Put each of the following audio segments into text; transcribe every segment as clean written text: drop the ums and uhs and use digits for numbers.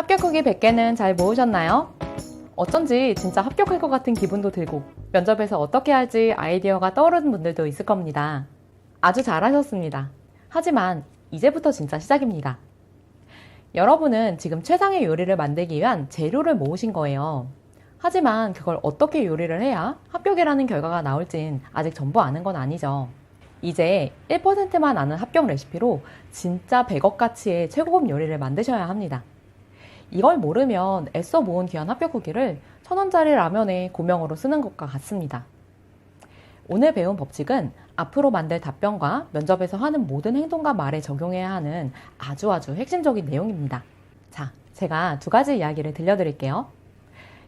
합격 후기 100개는 잘 모으셨나요? 어쩐지 진짜 합격할 것 같은 기분도 들고 면접에서 어떻게 할지 아이디어가 떠오르는 분들도 있을 겁니다. 아주 잘하셨습니다. 하지만 이제부터 진짜 시작입니다. 여러분은 지금 최상의 요리를 만들기 위한 재료를 모으신 거예요. 하지만 그걸 어떻게 요리를 해야 합격이라는 결과가 나올진 아직 전부 아는 건 아니죠. 이제 1%만 아는 합격 레시피로 진짜 100억 가치의 최고급 요리를 만드셔야 합니다. 이걸 모르면 애써 모은 귀한 합격 후기를 1,000원짜리 라면에 고명으로 쓰는 것과 같습니다. 오늘 배운 법칙은 앞으로 만들 답변과 면접에서 하는 모든 행동과 말에 적용해야 하는 아주 핵심적인 내용입니다. 자, 제가 2가지 이야기를 들려드릴게요.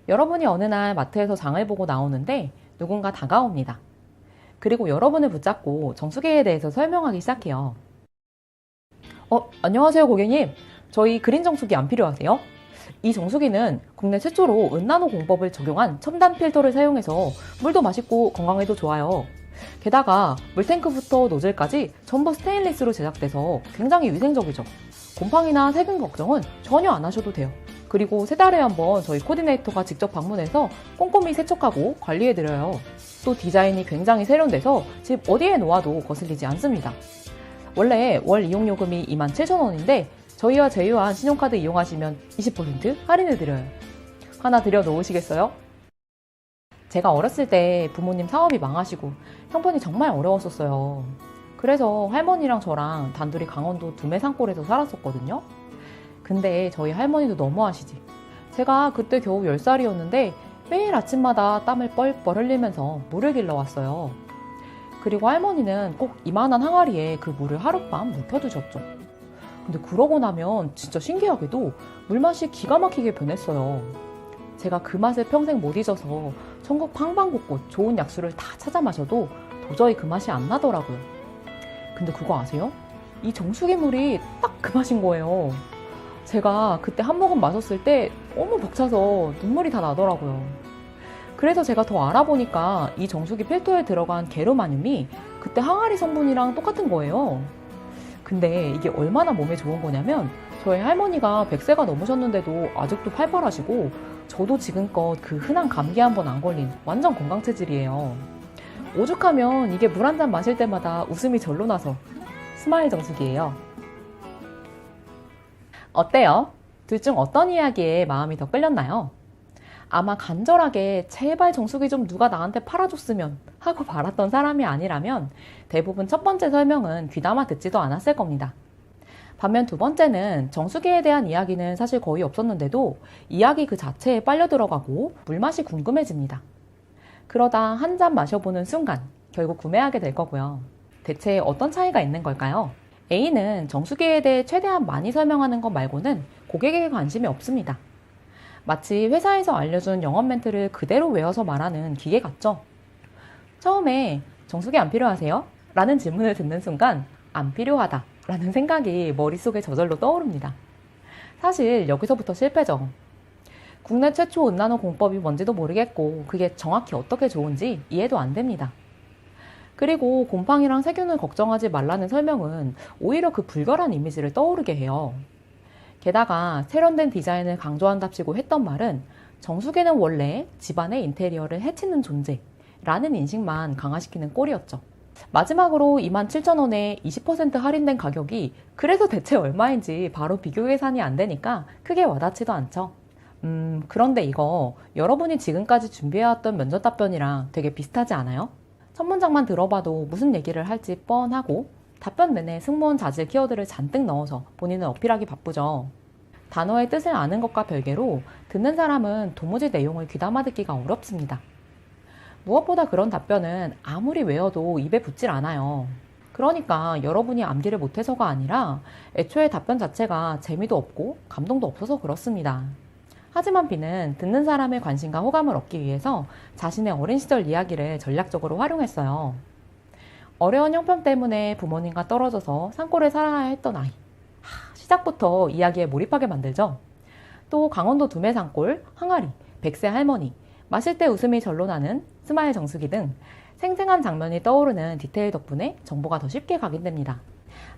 여러분이 어느 날 마트에서 장을 보고 나오는데 누군가 다가옵니다. 그리고 여러분을 붙잡고 정수기에 대해서 설명하기 시작해요. 안녕하세요 고객님. 저희 그린 정수기 안 필요하세요? 이 정수기는 국내 최초로 은나노 공법을 적용한 첨단 필터를 사용해서 물도 맛있고 건강에도 좋아요. 게다가 물탱크부터 노즐까지 전부 스테인리스로 제작돼서 굉장히 위생적이죠. 곰팡이나 세균 걱정은 전혀 안 하셔도 돼요. 그리고 3달에 한 번 저희 코디네이터가 직접 방문해서 꼼꼼히 세척하고 관리해드려요. 또 디자인이 굉장히 세련돼서 집 어디에 놓아도 거슬리지 않습니다. 원래 월 이용요금이 27,000원인데 저희와 제휴한 신용카드 이용하시면 20% 할인해드려요. 하나 들여 놓으시겠어요? 제가 어렸을 때 부모님 사업이 망하시고 형편이 정말 어려웠었어요. 그래서 할머니랑 저랑 단둘이 강원도 두메산골에서 살았었거든요. 근데 저희 할머니도 너무하시지. 제가 그때 겨우 10살이었는데 매일 아침마다 땀을 뻘뻘 흘리면서 물을 길러왔어요. 그리고 할머니는 꼭 이만한 항아리에 그 물을 하룻밤 묵혀두셨죠. 근데 그러고 나면 진짜 신기하게도 물맛이 기가 막히게 변했어요. 제가 그 맛을 평생 못 잊어서 전국 방방곡곡 좋은 약수를 다 찾아 마셔도 도저히 그 맛이 안 나더라고요. 근데 그거 아세요? 이 정수기 물이 딱 그 맛인 거예요. 제가 그때 한 모금 마셨을 때 너무 벅차서 눈물이 다 나더라고요. 그래서 제가 더 알아보니까 이 정수기 필터에 들어간 게르마늄이 그때 항아리 성분이랑 똑같은 거예요. 근데 이게 얼마나 몸에 좋은 거냐면 저희 할머니가 100세가 넘으셨는데도 아직도 팔팔하시고 저도 지금껏 그 흔한 감기 한 번 안 걸린 완전 건강 체질이에요. 오죽하면 이게 물 한 잔 마실 때마다 웃음이 절로 나서 스마일 정수기예요. 어때요? 둘 중 어떤 이야기에 마음이 더 끌렸나요? 아마 간절하게 제발 정수기 좀 누가 나한테 팔아줬으면 하고 바랐던 사람이 아니라면 대부분 첫 번째 설명은 귀담아 듣지도 않았을 겁니다. 반면 2번째는 정수기에 대한 이야기는 사실 거의 없었는데도 이야기 그 자체에 빨려 들어가고 물맛이 궁금해집니다. 그러다 한 잔 마셔보는 순간 결국 구매하게 될 거고요. 대체 어떤 차이가 있는 걸까요? A는 정수기에 대해 최대한 많이 설명하는 것 말고는 고객에게 관심이 없습니다. 마치 회사에서 알려준 영업 멘트를 그대로 외워서 말하는 기계 같죠? 처음에 정수기 안 필요하세요? 라는 질문을 듣는 순간 안 필요하다 라는 생각이 머릿속에 저절로 떠오릅니다. 사실 여기서부터 실패죠. 국내 최초 은나노 공법이 뭔지도 모르겠고 그게 정확히 어떻게 좋은지 이해도 안 됩니다. 그리고 곰팡이랑 세균을 걱정하지 말라는 설명은 오히려 그 불결한 이미지를 떠오르게 해요. 게다가 세련된 디자인을 강조한답시고 했던 말은 정수기는 원래 집안의 인테리어를 해치는 존재라는 인식만 강화시키는 꼴이었죠. 마지막으로 27,000원에 20% 할인된 가격이 그래서 대체 얼마인지 바로 비교 계산이 안 되니까 크게 와닿지도 않죠. 그런데 이거 여러분이 지금까지 준비해왔던 면접 답변이랑 되게 비슷하지 않아요? 첫 문장만 들어봐도 무슨 얘기를 할지 뻔하고 답변 내내 승무원 자질 키워드를 잔뜩 넣어서 본인을 어필하기 바쁘죠. 단어의 뜻을 아는 것과 별개로 듣는 사람은 도무지 내용을 귀담아 듣기가 어렵습니다. 무엇보다 그런 답변은 아무리 외워도 입에 붙질 않아요. 그러니까 여러분이 암기를 못해서가 아니라 애초에 답변 자체가 재미도 없고 감동도 없어서 그렇습니다. 하지만 B는 듣는 사람의 관심과 호감을 얻기 위해서 자신의 어린 시절 이야기를 전략적으로 활용했어요. 어려운 형편 때문에 부모님과 떨어져서 산골에 살아야 했던 아이. 시작부터 이야기에 몰입하게 만들죠. 또 강원도 두메산골, 항아리, 100세 할머니, 마실 때 웃음이 절로 나는 스마일 정수기 등 생생한 장면이 떠오르는 디테일 덕분에 정보가 더 쉽게 각인됩니다.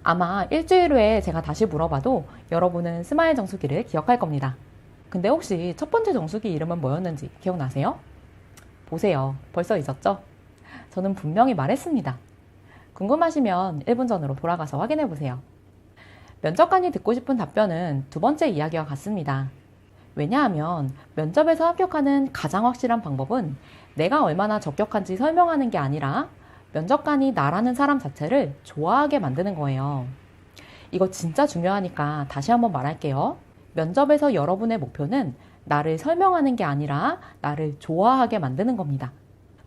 아마 일주일 후에 제가 다시 물어봐도 여러분은 스마일 정수기를 기억할 겁니다. 근데 혹시 첫 번째 정수기 이름은 뭐였는지 기억나세요? 보세요. 벌써 잊었죠? 저는 분명히 말했습니다. 궁금하시면 1분 전으로 돌아가서 확인해 보세요. 면접관이 듣고 싶은 답변은 두 번째 이야기와 같습니다. 왜냐하면 면접에서 합격하는 가장 확실한 방법은 내가 얼마나 적격한지 설명하는 게 아니라 면접관이 나라는 사람 자체를 좋아하게 만드는 거예요. 이거 진짜 중요하니까 다시 한번 말할게요. 면접에서 여러분의 목표는 나를 설명하는 게 아니라 나를 좋아하게 만드는 겁니다.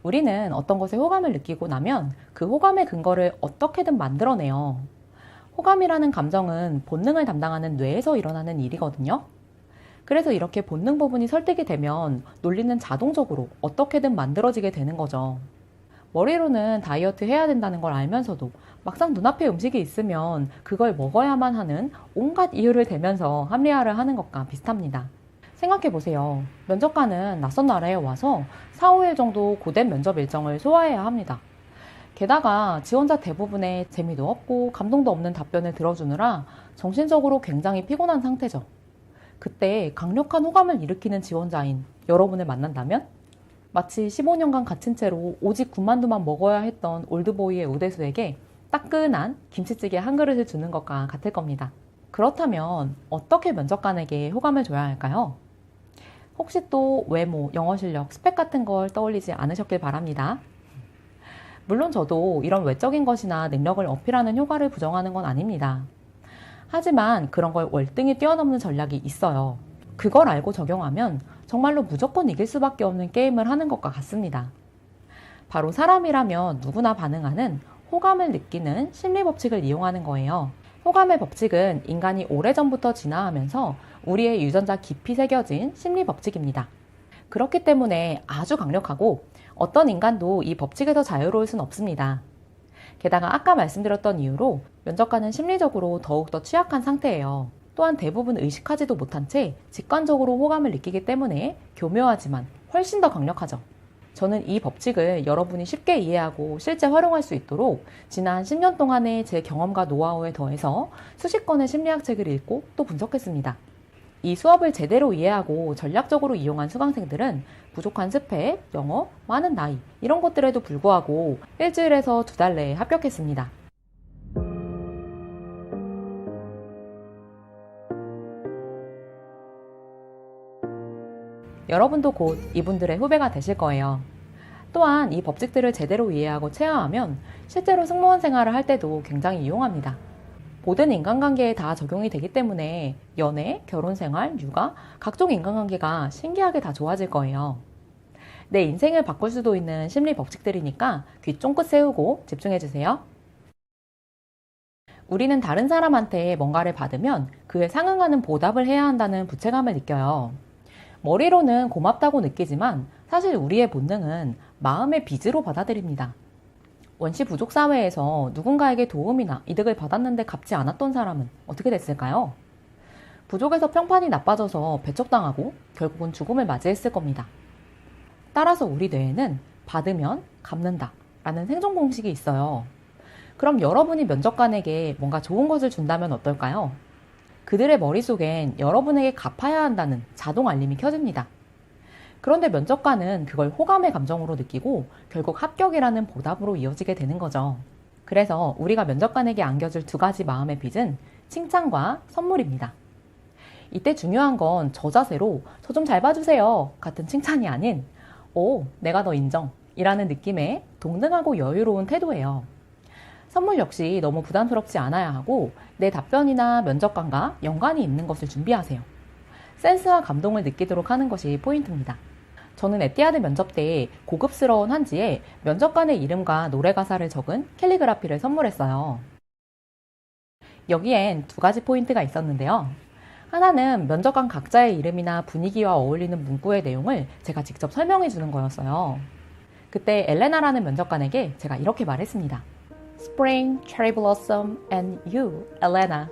우리는 어떤 것에 호감을 느끼고 나면 그 호감의 근거를 어떻게든 만들어내요. 호감이라는 감정은 본능을 담당하는 뇌에서 일어나는 일이거든요. 그래서 이렇게 본능 부분이 설득이 되면 논리는 자동적으로 어떻게든 만들어지게 되는 거죠. 머리로는 다이어트 해야 된다는 걸 알면서도 막상 눈앞에 음식이 있으면 그걸 먹어야만 하는 온갖 이유를 대면서 합리화를 하는 것과 비슷합니다. 생각해보세요. 면접관은 낯선 나라에 와서 4, 5일 정도 고된 면접 일정을 소화해야 합니다. 게다가 지원자 대부분의 재미도 없고 감동도 없는 답변을 들어주느라 정신적으로 굉장히 피곤한 상태죠. 그때 강력한 호감을 일으키는 지원자인 여러분을 만난다면 마치 15년간 갇힌 채로 오직 군만두만 먹어야 했던 올드보이의 우대수에게 따끈한 김치찌개 한 그릇을 주는 것과 같을 겁니다. 그렇다면 어떻게 면접관에게 호감을 줘야 할까요? 혹시 또 외모, 영어 실력, 스펙 같은 걸 떠올리지 않으셨길 바랍니다. 물론 저도 이런 외적인 것이나 능력을 어필하는 효과를 부정하는 건 아닙니다. 하지만 그런 걸 월등히 뛰어넘는 전략이 있어요. 그걸 알고 적용하면 정말로 무조건 이길 수밖에 없는 게임을 하는 것과 같습니다. 바로 사람이라면 누구나 반응하는 호감을 느끼는 심리 법칙을 이용하는 거예요. 호감의 법칙은 인간이 오래전부터 진화하면서 우리의 유전자 깊이 새겨진 심리 법칙입니다. 그렇기 때문에 아주 강력하고 어떤 인간도 이 법칙에서 자유로울 순 없습니다. 게다가 아까 말씀드렸던 이유로 면접관은 심리적으로 더욱더 취약한 상태예요. 또한 대부분 의식하지도 못한 채 직관적으로 호감을 느끼기 때문에 교묘하지만 훨씬 더 강력하죠. 저는 이 법칙을 여러분이 쉽게 이해하고 실제 활용할 수 있도록 지난 10년 동안의 제 경험과 노하우에 더해서 수십 권의 심리학 책을 읽고 또 분석했습니다. 이 수업을 제대로 이해하고 전략적으로 이용한 수강생들은 부족한 스펙, 영어, 많은 나이 이런 것들에도 불구하고 일주일에서 2달 내에 합격했습니다. 여러분도 곧 이분들의 후배가 되실 거예요. 또한 이 법칙들을 제대로 이해하고 체화하면 실제로 승무원 생활을 할 때도 굉장히 유용합니다. 모든 인간관계에 다 적용이 되기 때문에 연애, 결혼생활, 육아, 각종 인간관계가 신기하게 다 좋아질 거예요. 내 인생을 바꿀 수도 있는 심리 법칙들이니까 귀 쫑긋 세우고 집중해주세요. 우리는 다른 사람한테 뭔가를 받으면 그에 상응하는 보답을 해야 한다는 부채감을 느껴요. 머리로는 고맙다고 느끼지만 사실 우리의 본능은 마음의 빚으로 받아들입니다. 원시 부족 사회에서 누군가에게 도움이나 이득을 받았는데 갚지 않았던 사람은 어떻게 됐을까요? 부족에서 평판이 나빠져서 배척당하고 결국은 죽음을 맞이했을 겁니다. 따라서 우리 뇌에는 받으면 갚는다 라는 생존 공식이 있어요. 그럼 여러분이 면접관에게 뭔가 좋은 것을 준다면 어떨까요? 그들의 머릿속엔 여러분에게 갚아야 한다는 자동 알림이 켜집니다. 그런데 면접관은 그걸 호감의 감정으로 느끼고 결국 합격이라는 보답으로 이어지게 되는 거죠. 그래서 우리가 면접관에게 안겨줄 2가지 마음의 빚은 칭찬과 선물입니다. 이때 중요한 건 저 자세로 저 좀 잘 봐주세요 같은 칭찬이 아닌 오, 내가 너 인정 이라는 느낌의 동등하고 여유로운 태도예요. 선물 역시 너무 부담스럽지 않아야 하고 내 답변이나 면접관과 연관이 있는 것을 준비하세요. 센스와 감동을 느끼도록 하는 것이 포인트입니다. 저는 에티아드 면접 때 고급스러운 한지에 면접관의 이름과 노래 가사를 적은 캘리그라피를 선물했어요. 여기엔 2가지 포인트가 있었는데요. 하나는 면접관 각자의 이름이나 분위기와 어울리는 문구의 내용을 제가 직접 설명해 주는 거였어요. 그때 엘레나라는 면접관에게 제가 이렇게 말했습니다. Spring, cherry blossom, and you, Elena.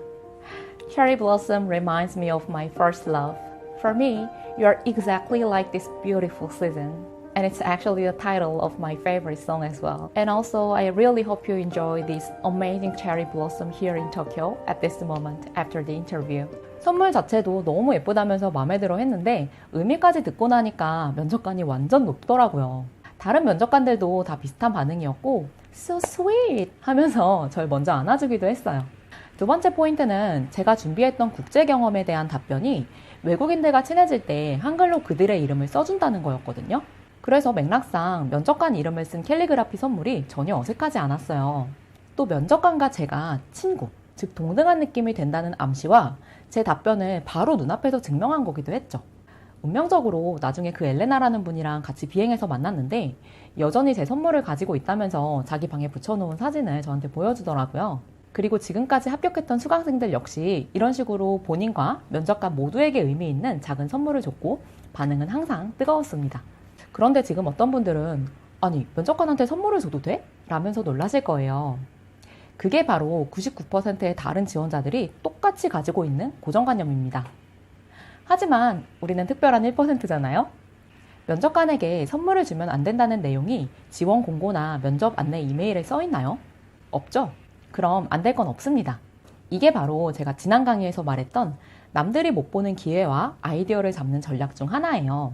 Cherry blossom reminds me of my first love. For me, you are exactly like this beautiful season. And it's actually the title of my favorite song as well. And also, I really hope you enjoy this amazing cherry blossom here in Tokyo at this moment after the interview. 선물 자체도 너무 예쁘다면서 마음에 들어 했는데 의미까지 듣고 나니까 면접관이 완전 높더라고요. 다른 면접관들도 다 비슷한 반응이었고 So sweet! 하면서 절 먼저 안아주기도 했어요. 두 번째 포인트는 제가 준비했던 국제 경험에 대한 답변이 외국인들과 친해질 때 한글로 그들의 이름을 써준다는 거였거든요. 그래서 맥락상 면접관 이름을 쓴 캘리그라피 선물이 전혀 어색하지 않았어요. 또 면접관과 제가 친구, 즉 동등한 느낌이 된다는 암시와 제 답변을 바로 눈앞에서 증명한 거기도 했죠. 운명적으로 나중에 그 엘레나라는 분이랑 같이 비행해서 만났는데 여전히 제 선물을 가지고 있다면서 자기 방에 붙여놓은 사진을 저한테 보여주더라고요. 그리고 지금까지 합격했던 수강생들 역시 이런 식으로 본인과 면접관 모두에게 의미 있는 작은 선물을 줬고 반응은 항상 뜨거웠습니다. 그런데 지금 어떤 분들은 아니 면접관한테 선물을 줘도 돼? 라면서 놀라실 거예요. 그게 바로 99%의 다른 지원자들이 똑같이 가지고 있는 고정관념입니다. 하지만 우리는 특별한 1%잖아요? 면접관에게 선물을 주면 안 된다는 내용이 지원 공고나 면접 안내 이메일에 써 있나요? 없죠? 그럼 안 될 건 없습니다. 이게 바로 제가 지난 강의에서 말했던 남들이 못 보는 기회와 아이디어를 잡는 전략 중 하나예요.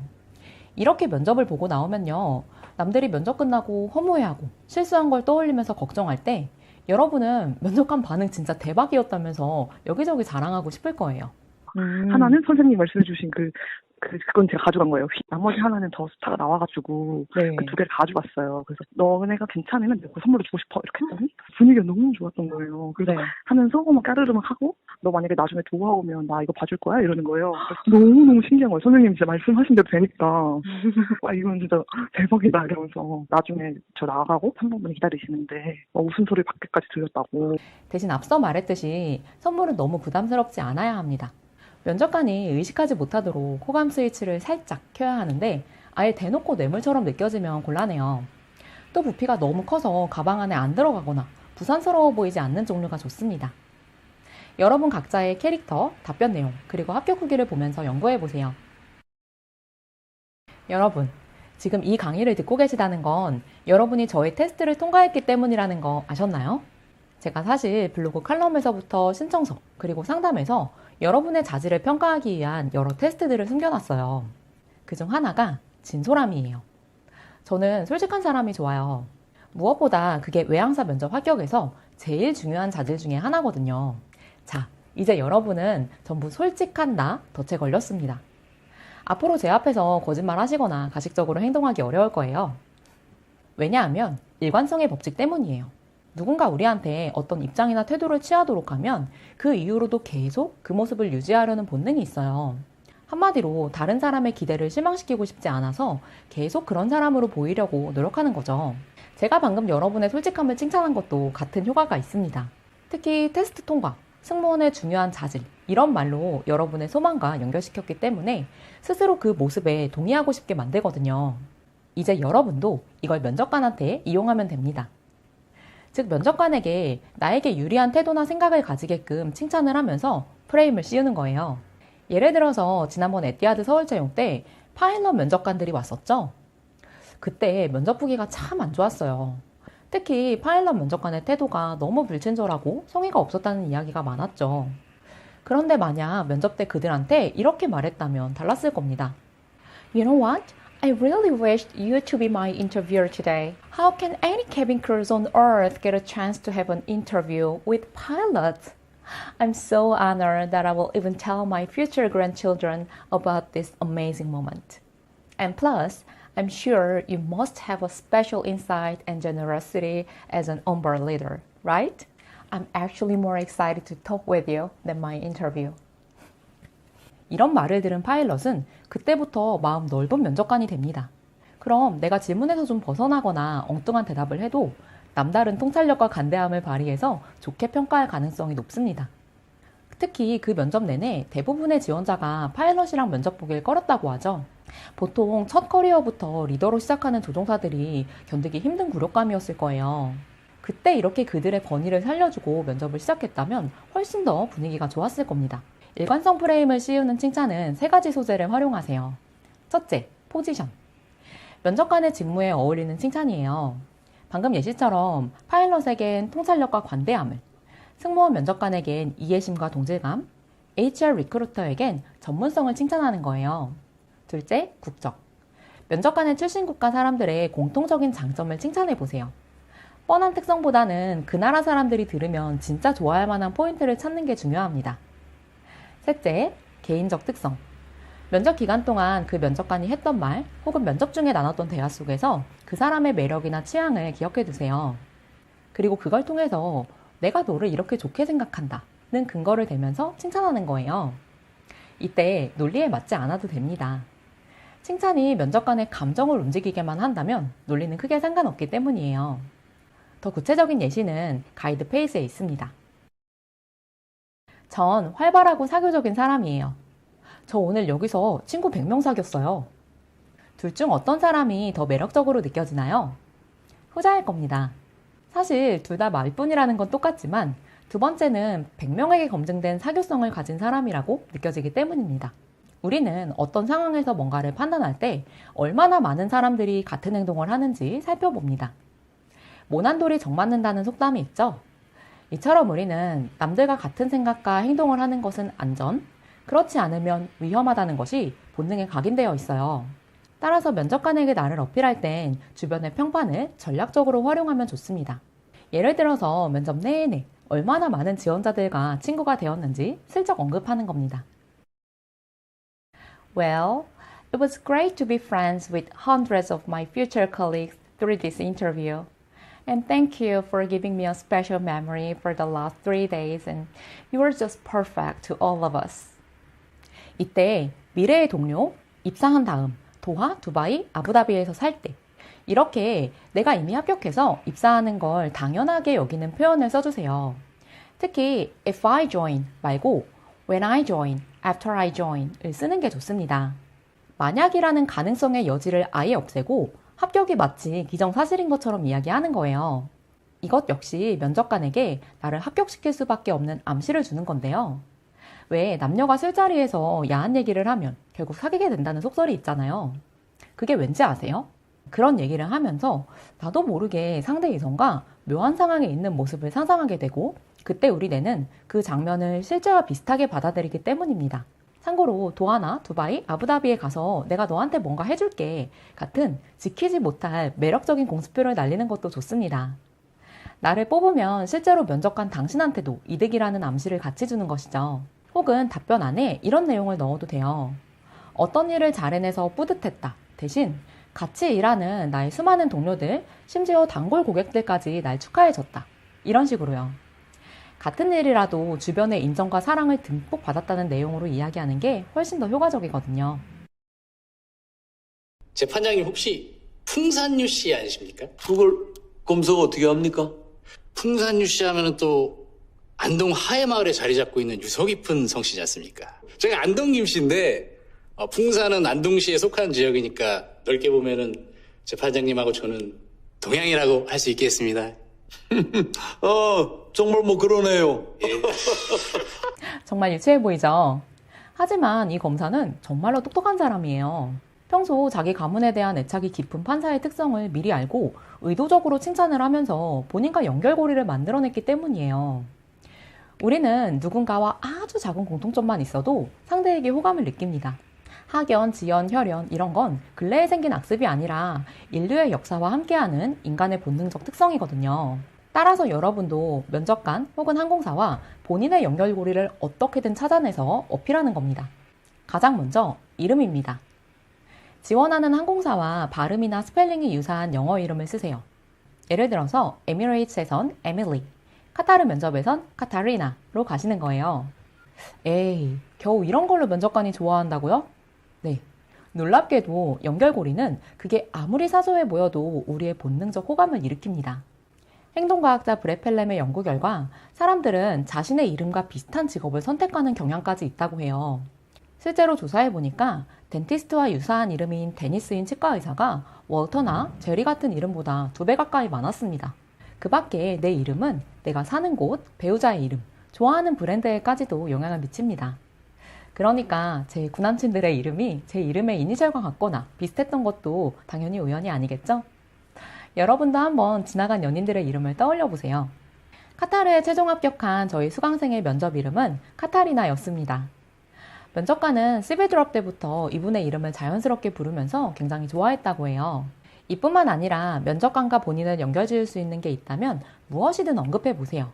이렇게 면접을 보고 나오면요. 남들이 면접 끝나고 허무해하고 실수한 걸 떠올리면서 걱정할 때 여러분은 면접관 반응 진짜 대박이었다면서 여기저기 자랑하고 싶을 거예요. 하나는 선생님 말씀해 주신 그건 제가 가져간 거예요. 나머지 하나는 더 스타가 나와가지고 네. 그 두 개를 가져갔어요. 그래서 너네가 괜찮으면 내가 선물을 주고 싶어 이렇게 했더니 분위기가 너무 좋았던 거예요. 그래서 네. 하면서 막 까르르 막 하고 너 만약에 나중에 도하 오면 나 이거 봐줄 거야 이러는 거예요. 너무너무 신기한 거예요. 선생님 진짜 말씀하신 대로 되니까 와 이건 진짜 대박이다 이러면서 나중에 저 나가고 3번분이 기다리시는데 웃음소리 밖에까지 들렸다고. 대신 앞서 말했듯이 선물은 너무 부담스럽지 않아야 합니다. 면접관이 의식하지 못하도록 호감 스위치를 살짝 켜야 하는데 아예 대놓고 뇌물처럼 느껴지면 곤란해요. 또 부피가 너무 커서 가방 안에 안 들어가거나 부산스러워 보이지 않는 종류가 좋습니다. 여러분 각자의 캐릭터, 답변 내용, 그리고 합격 후기를 보면서 연구해보세요. 여러분, 지금 이 강의를 듣고 계시다는 건 여러분이 저의 테스트를 통과했기 때문이라는 거 아셨나요? 제가 사실 블로그 칼럼에서부터 신청서, 그리고 상담에서 여러분의 자질을 평가하기 위한 여러 테스트들을 숨겨놨어요. 그중 하나가 진솔함이에요. 저는 솔직한 사람이 좋아요. 무엇보다 그게 외항사 면접 합격에서 제일 중요한 자질 중에 하나거든요. 자, 이제 여러분은 전부 솔직한 나 덫에 걸렸습니다. 앞으로 제 앞에서 거짓말 하시거나 가식적으로 행동하기 어려울 거예요. 왜냐하면 일관성의 법칙 때문이에요. 누군가 우리한테 어떤 입장이나 태도를 취하도록 하면 그 이후로도 계속 그 모습을 유지하려는 본능이 있어요. 한마디로 다른 사람의 기대를 실망시키고 싶지 않아서 계속 그런 사람으로 보이려고 노력하는 거죠. 제가 방금 여러분의 솔직함을 칭찬한 것도 같은 효과가 있습니다. 특히 테스트 통과, 승무원의 중요한 자질, 이런 말로 여러분의 소망과 연결시켰기 때문에 스스로 그 모습에 동의하고 싶게 만들거든요. 이제 여러분도 이걸 면접관한테 이용하면 됩니다. 즉 면접관에게 나에게 유리한 태도나 생각을 가지게끔 칭찬을 하면서 프레임을 씌우는 거예요. 예를 들어서 지난번 에티하드 서울채용 때 파일럿 면접관들이 왔었죠. 그때 면접 후기가 참 안 좋았어요. 특히 파일럿 면접관의 태도가 너무 불친절하고 성의가 없었다는 이야기가 많았죠. 그런데 만약 면접 때 그들한테 이렇게 말했다면 달랐을 겁니다. You know what? I really wished you to be my interviewer today. How can any cabin crews on Earth get a chance to have an interview with pilots? I'm so honored that I will even tell my future grandchildren about this amazing moment. And plus, I'm sure you must have a special insight and generosity as an onboard leader, right? I'm actually more excited to talk with you than my interview. 이런 말을 들은 파일럿은 그때부터 마음 넓은 면접관이 됩니다. 그럼 내가 질문에서 좀 벗어나거나 엉뚱한 대답을 해도 남다른 통찰력과 간대함을 발휘해서 좋게 평가할 가능성이 높습니다. 특히 그 면접 내내 대부분의 지원자가 파일럿이랑 면접 보기를 꺼렸다고 하죠. 보통 첫 커리어부터 리더로 시작하는 조종사들이 견디기 힘든 굴욕감이었을 거예요. 그때 이렇게 그들의 권위를 살려주고 면접을 시작했다면 훨씬 더 분위기가 좋았을 겁니다. 일관성 프레임을 씌우는 칭찬은 3가지 소재를 활용하세요. 첫째, 포지션. 면접관의 직무에 어울리는 칭찬이에요. 방금 예시처럼 파일럿에겐 통찰력과 관대함을, 승무원 면접관에겐 이해심과 동질감, HR 리크루터에겐 전문성을 칭찬하는 거예요. 둘째, 국적. 면접관의 출신 국가 사람들의 공통적인 장점을 칭찬해 보세요. 뻔한 특성보다는 그 나라 사람들이 들으면 진짜 좋아할 만한 포인트를 찾는 게 중요합니다. 셋째, 개인적 특성. 면접 기간 동안 그 면접관이 했던 말 혹은 면접 중에 나눴던 대화 속에서 그 사람의 매력이나 취향을 기억해 두세요. 그리고 그걸 통해서 내가 너를 이렇게 좋게 생각한다는 근거를 대면서 칭찬하는 거예요. 이때 논리에 맞지 않아도 됩니다. 칭찬이 면접관의 감정을 움직이게만 한다면 논리는 크게 상관없기 때문이에요. 더 구체적인 예시는 가이드 페이지에 있습니다. 전 활발하고 사교적인 사람이에요. 저 오늘 여기서 친구 100명 사귀었어요. 둘 중 어떤 사람이 더 매력적으로 느껴지나요? 후자일 겁니다. 사실 둘 다 말뿐이라는 건 똑같지만 두 번째는 100명에게 검증된 사교성을 가진 사람이라고 느껴지기 때문입니다. 우리는 어떤 상황에서 뭔가를 판단할 때 얼마나 많은 사람들이 같은 행동을 하는지 살펴봅니다. 모난돌이 정맞는다는 속담이 있죠? 이처럼 우리는 남들과 같은 생각과 행동을 하는 것은 안전, 그렇지 않으면 위험하다는 것이 본능에 각인되어 있어요. 따라서 면접관에게 나를 어필할 땐 주변의 평판을 전략적으로 활용하면 좋습니다. 예를 들어서 면접 내내 얼마나 많은 지원자들과 친구가 되었는지 슬쩍 언급하는 겁니다. Well, it was great to be friends with hundreds of my future colleagues through this interview. And thank you for giving me a special memory for the last 3 days, and you were just perfect to all of us. 이때 미래의 동료, 입사한 다음 도하, 두바이, 아부다비에서 살 때 이렇게 내가 이미 합격해서 입사하는 걸 당연하게 여기는 표현을 써주세요. 특히 if I join 말고 when I join, after I join을 쓰는 게 좋습니다. 만약이라는 가능성의 여지를 아예 없애고 합격이 마치 기정사실인 것처럼 이야기하는 거예요. 이것 역시 면접관에게 나를 합격시킬 수밖에 없는 암시를 주는 건데요. 왜 남녀가 술자리에서 야한 얘기를 하면 결국 사귀게 된다는 속설이 있잖아요. 그게 왠지 아세요? 그런 얘기를 하면서 나도 모르게 상대 이성과 묘한 상황에 있는 모습을 상상하게 되고 그때 우리 뇌는 그 장면을 실제와 비슷하게 받아들이기 때문입니다. 참고로 도하나 두바이, 아부다비에 가서 내가 너한테 뭔가 해줄게 같은 지키지 못할 매력적인 공수표를 날리는 것도 좋습니다. 나를 뽑으면 실제로 면접관 당신한테도 이득이라는 암시를 같이 주는 것이죠. 혹은 답변 안에 이런 내용을 넣어도 돼요. 어떤 일을 잘 해내서 뿌듯했다. 대신 같이 일하는 나의 수많은 동료들, 심지어 단골 고객들까지 날 축하해줬다. 이런 식으로요. 같은 일이라도 주변의 인정과 사랑을 듬뿍 받았다는 내용으로 이야기하는 게 훨씬 더 효과적이거든요. 재판장님 혹시 풍산유 씨 아니십니까? 그걸 검색 어떻게 합니까? 풍산유 씨 하면은 또 안동 하회마을에 자리 잡고 있는 유서 깊은 성씨지 않습니까? 제가 안동 김씨인데 풍산은 안동시에 속한 지역이니까 넓게 보면은 재판장님하고 저는 동양이라고 할 수 있겠습니다. 정말 뭐 그러네요. 예. 정말 유치해 보이죠? 하지만 이 검사는 정말로 똑똑한 사람이에요. 평소 자기 가문에 대한 애착이 깊은 판사의 특성을 미리 알고 의도적으로 칭찬을 하면서 본인과 연결고리를 만들어냈기 때문이에요. 우리는 누군가와 아주 작은 공통점만 있어도 상대에게 호감을 느낍니다. 학연, 지연, 혈연 이런 건 근래에 생긴 악습이 아니라 인류의 역사와 함께하는 인간의 본능적 특성이거든요. 따라서 여러분도 면접관 혹은 항공사와 본인의 연결고리를 어떻게든 찾아내서 어필하는 겁니다. 가장 먼저 이름입니다. 지원하는 항공사와 발음이나 스펠링이 유사한 영어 이름을 쓰세요. 예를 들어서 에미레이츠에선 에밀리, 카타르 면접에선 카타리나로 가시는 거예요. 에이, 겨우 이런 걸로 면접관이 좋아한다고요? 네, 놀랍게도 연결고리는 그게 아무리 사소해 보여도 우리의 본능적 호감을 일으킵니다. 행동과학자 브레펠렘의 연구 결과 사람들은 자신의 이름과 비슷한 직업을 선택하는 경향까지 있다고 해요. 실제로 조사해보니까 덴티스트와 유사한 이름인 데니스인 치과의사가 월터나 제리 같은 이름보다 2배 가까이 많았습니다. 그 밖에 내 이름은 내가 사는 곳, 배우자의 이름, 좋아하는 브랜드에까지도 영향을 미칩니다. 그러니까 제 구남친들의 이름이 제 이름의 이니셜과 같거나 비슷했던 것도 당연히 우연이 아니겠죠? 여러분도 한번 지나간 연인들의 이름을 떠올려 보세요. 카타르에 최종 합격한 저희 수강생의 면접 이름은 카타리나였습니다. 면접관은 CV 드롭 때부터 이분의 이름을 자연스럽게 부르면서 굉장히 좋아했다고 해요. 이뿐만 아니라 면접관과 본인을 연결 지을 수 있는 게 있다면 무엇이든 언급해 보세요.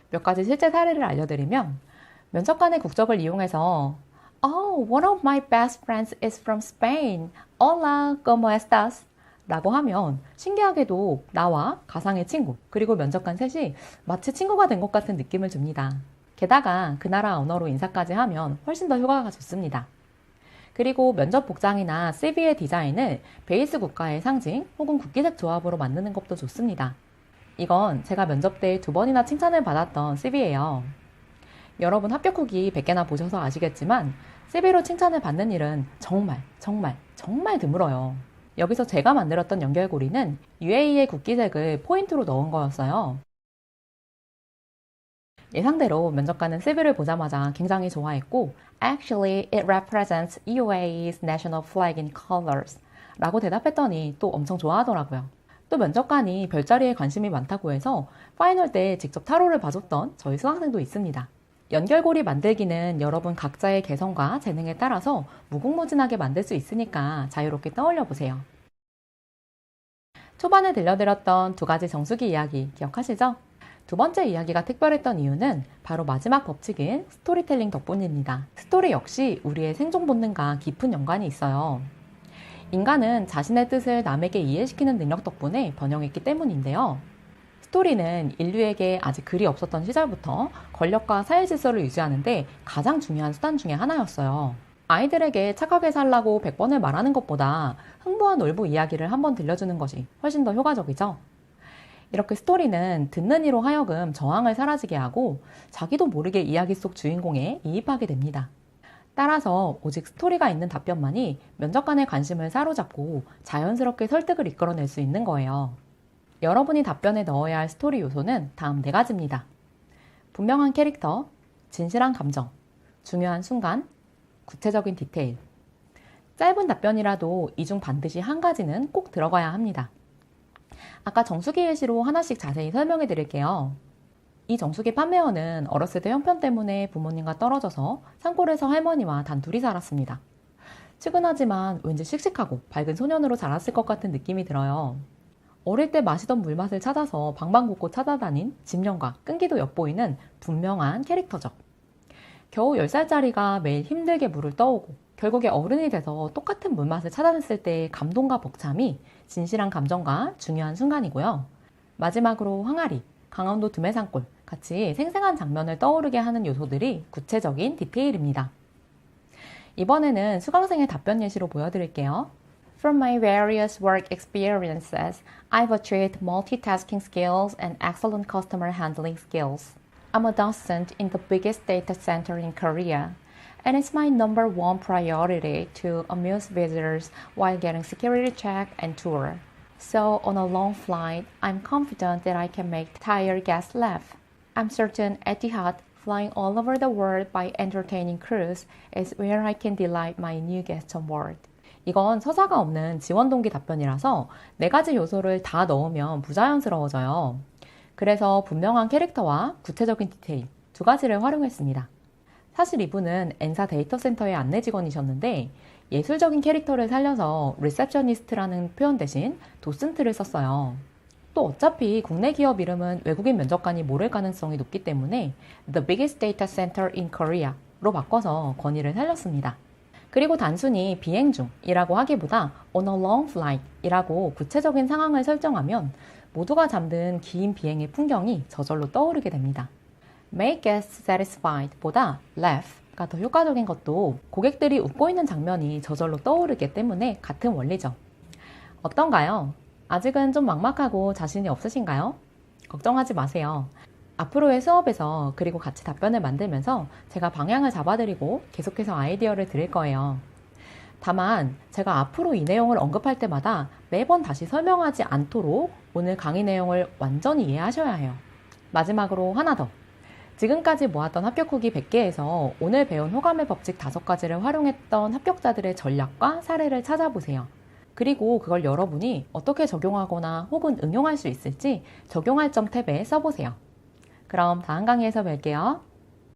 몇 가지 실제 사례를 알려드리면 면접관의 국적을 이용해서 Oh, one of my best friends is from Spain. Hola, ¿cómo estás? 라고 하면 신기하게도 나와 가상의 친구 그리고 면접관 셋이 마치 친구가 된 것 같은 느낌을 줍니다. 게다가 그 나라 언어로 인사까지 하면 훨씬 더 효과가 좋습니다. 그리고 면접 복장이나 CV의 디자인을 베이스 국가의 상징 혹은 국기색 조합으로 만드는 것도 좋습니다. 이건 제가 면접 때 2번이나 칭찬을 받았던 CV예요. 여러분 합격 후기 100개나 보셔서 아시겠지만 CV로 칭찬을 받는 일은 정말 드물어요. 여기서 제가 만들었던 연결고리는 UAE의 국기색을 포인트로 넣은 거였어요. 예상대로 면접관은 CV를 보자마자 굉장히 좋아했고 Actually, it represents UAE's national flag in colors 라고 대답했더니 또 엄청 좋아하더라고요. 또 면접관이 별자리에 관심이 많다고 해서 파이널 때 직접 타로를 봐줬던 저희 수강생도 있습니다. 연결고리 만들기는 여러분 각자의 개성과 재능에 따라서 무궁무진하게 만들 수 있으니까 자유롭게 떠올려 보세요. 초반에 들려드렸던 2가지 정수기 이야기 기억하시죠? 2번째 이야기가 특별했던 이유는 바로 마지막 법칙인 스토리텔링 덕분입니다. 스토리 역시 우리의 생존 본능과 깊은 연관이 있어요. 인간은 자신의 뜻을 남에게 이해시키는 능력 덕분에 번영했기 때문인데요. 스토리는 인류에게 아직 글이 없었던 시절부터 권력과 사회 질서를 유지하는데 가장 중요한 수단 중에 하나였어요. 아이들에게 착하게 살라고 100번을 말하는 것보다 흥부와 놀부 이야기를 한번 들려주는 것이 훨씬 더 효과적이죠. 이렇게 스토리는 듣는 이로 하여금 저항을 사라지게 하고 자기도 모르게 이야기 속 주인공에 이입하게 됩니다. 따라서 오직 스토리가 있는 답변만이 면접관의 관심을 사로잡고 자연스럽게 설득을 이끌어낼 수 있는 거예요. 여러분이 답변에 넣어야 할 스토리 요소는 다음 4가지입니다. 분명한 캐릭터, 진실한 감정, 중요한 순간, 구체적인 디테일. 짧은 답변이라도 이 중 반드시 한 가지는 꼭 들어가야 합니다. 아까 정수기 예시로 하나씩 자세히 설명해 드릴게요. 이 정수기 판매원은 어렸을 때 형편 때문에 부모님과 떨어져서 산골에서 할머니와 단둘이 살았습니다. 측은하지만 왠지 씩씩하고 밝은 소년으로 자랐을 것 같은 느낌이 들어요. 어릴 때 마시던 물맛을 찾아서 방방곡곡 찾아다닌 집념과 끈기도 엿보이는 분명한 캐릭터죠. 겨우 10살짜리가 매일 힘들게 물을 떠오고 결국에 어른이 돼서 똑같은 물맛을 찾아냈을 때의 감동과 벅참이 진실한 감정과 중요한 순간이고요. 마지막으로 항아리, 강원도 드매산골 같이 생생한 장면을 떠오르게 하는 요소들이 구체적인 디테일입니다. 이번에는 수강생의 답변 예시로 보여드릴게요. From my various work experiences, I've achieved multitasking skills and excellent customer handling skills. I'm a docent in the biggest data center in Korea, and it's my number one priority to amuse visitors while getting security check and tour. So on a long flight, I'm confident that I can make tired guests laugh. I'm certain Etihad, flying all over the world by entertaining crews, is where I can delight my new guests on board. 이건 서사가 없는 지원 동기 답변이라서 4가지 요소를 다 넣으면 부자연스러워져요. 그래서 분명한 캐릭터와 구체적인 디테일 2가지를 활용했습니다. 사실 이분은 N사 데이터 센터의 안내 직원이셨는데 예술적인 캐릭터를 살려서 리셉셔니스트라는 표현 대신 도슨트를 썼어요. 또 어차피 국내 기업 이름은 외국인 면접관이 모를 가능성이 높기 때문에 The biggest data center in Korea로 바꿔서 권위를 살렸습니다. 그리고 단순히 비행 중이라고 하기보다 on a long flight 이라고 구체적인 상황을 설정하면 모두가 잠든 긴 비행의 풍경이 저절로 떠오르게 됩니다. Make guests satisfied 보다 laugh가 더 효과적인 것도 고객들이 웃고 있는 장면이 저절로 떠오르기 때문에 같은 원리죠. 어떤가요? 아직은 좀 막막하고 자신이 없으신가요? 걱정하지 마세요. 앞으로의 수업에서 그리고 같이 답변을 만들면서 제가 방향을 잡아드리고 계속해서 아이디어를 드릴 거예요. 다만 제가 앞으로 이 내용을 언급할 때마다 매번 다시 설명하지 않도록 오늘 강의 내용을 완전히 이해하셔야 해요. 마지막으로 하나 더. 지금까지 모았던 합격 후기 100개에서 오늘 배운 호감의 법칙 5가지를 활용했던 합격자들의 전략과 사례를 찾아보세요. 그리고 그걸 여러분이 어떻게 적용하거나 혹은 응용할 수 있을지 적용할 점 탭에 써보세요. 그럼 다음 강의에서 뵐게요.